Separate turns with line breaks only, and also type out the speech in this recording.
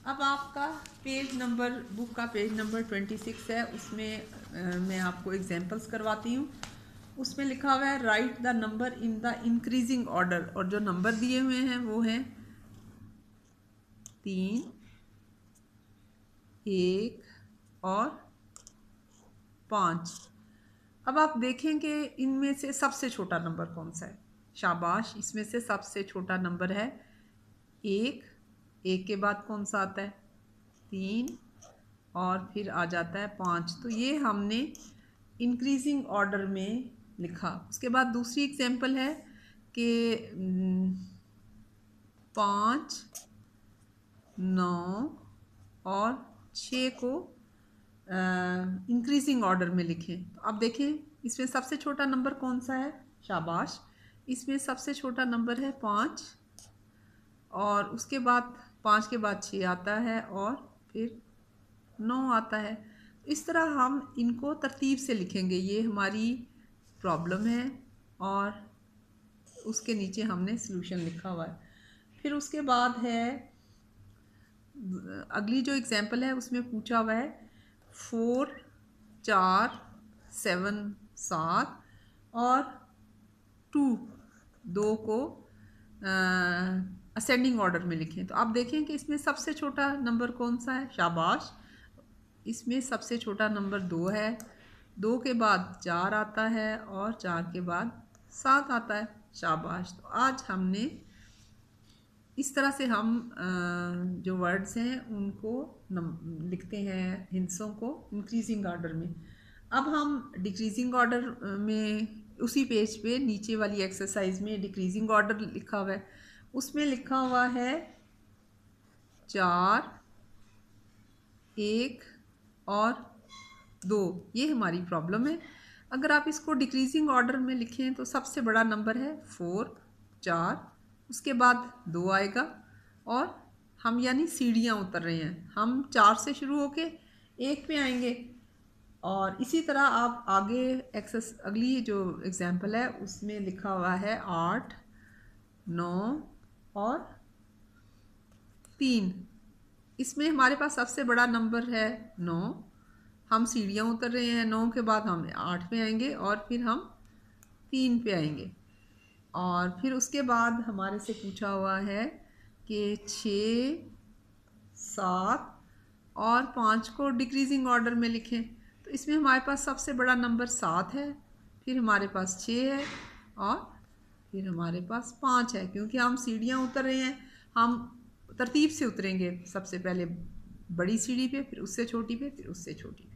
अब आपका page number, book का पेज नंबर 26 है, उसमें मैं आपको एग्जांपल्स करवाती हूँ। उसमें लिखा हुआ है right the number in the increasing order, और जो नंबर दिए हुए हैं वो हैं 3, 1 और 5। अब आप देखें कि इनमें से सबसे छोटा नंबर कौन सा है। शाबाश, इसमें से सबसे छोटा नंबर है 1। 1 के बाद कौन सा आता है? 3 और फिर आ जाता है 5। तो ये हमने इंक्रीजिंग ऑर्डर में लिखा। उसके बाद दूसरी एग्जांपल है कि 5, 9 और 6 को इंक्रीजिंग ऑर्डर में लिखें। तो अब देखें इसमें सबसे छोटा नंबर कौन सा है? शाबाश, इसमें सबसे छोटा नंबर है 5, और उसके बाद 5 के बाद 6 आता है और फिर 9 आता है। इस तरह हम इनको तरतीब से लिखेंगे। ये हमारी प्रॉब्लम है और उसके नीचे हमने सलूशन लिखा हुआ है। फिर उसके बाद है अगली जो एग्जांपल है, उसमें पूछा हुआ है 4, 4, 7, 7 और 2, 2 को असेंडिंग ऑर्डर में लिखें। तो आप देखें कि इसमें सबसे छोटा नंबर कौन सा है? शाबाश, इसमें सबसे छोटा नंबर 2 है। 2 के बाद 4 आता है और 4 के बाद 7 आता है। शाबाश। तो आज हमने इस तरह से हम जो वर्ड्स हैं उनको लिखते हैं, हिंसों को इंक्रीजिंग ऑर्डर में। अब हम डिक्रीजिंग ऑर्डर में उसी पेज पे नीचे वाली एक्सरसाइज में डिक्रीजिंग ऑर्डर लिखा हुआ है। उसमें लिखा हुआ है 4, 1 और 2। ये हमारी प्रॉब्लम है। अगर आप इसको डिक्रीजिंग ऑर्डर में लिखें तो सबसे बड़ा नंबर है 4, 4, उसके बाद 2 आएगा और हम यानी सीढ़ियाँ उतर रहे हैं। हम 4 से शुरू होके 1 पे आएंगे। और इसी तरह आप आगे अगली जो एग्जांपल है उसमें लिखा हुआ है 8, 9 और 3। इसमें हमारे पास सबसे बड़ा नंबर है 9। हम सीढ़ियाँ उतर रहे हैं। 9 के बाद हम 8 पे आएंगे और फिर हम 3 पे आएंगे। और फिर उसके बाद हमारे से पूछा हुआ है कि 6, 7 और 5 को डिक्रीजिंग ऑर्डर में लिखें। तो इसमें हमारे पास सबसे बड़ा नंबर 7 है, फिर हमारे पास 6 है और फिर हमारे पास 5 है। क्योंकि हम सीढ़ियाँ उतर रहे हैं, हम तरतीब से उतरेंगे। सबसे पहले बड़ी सीढ़ी पे, फिर उससे छोटी पे, फिर उससे छोटी पे।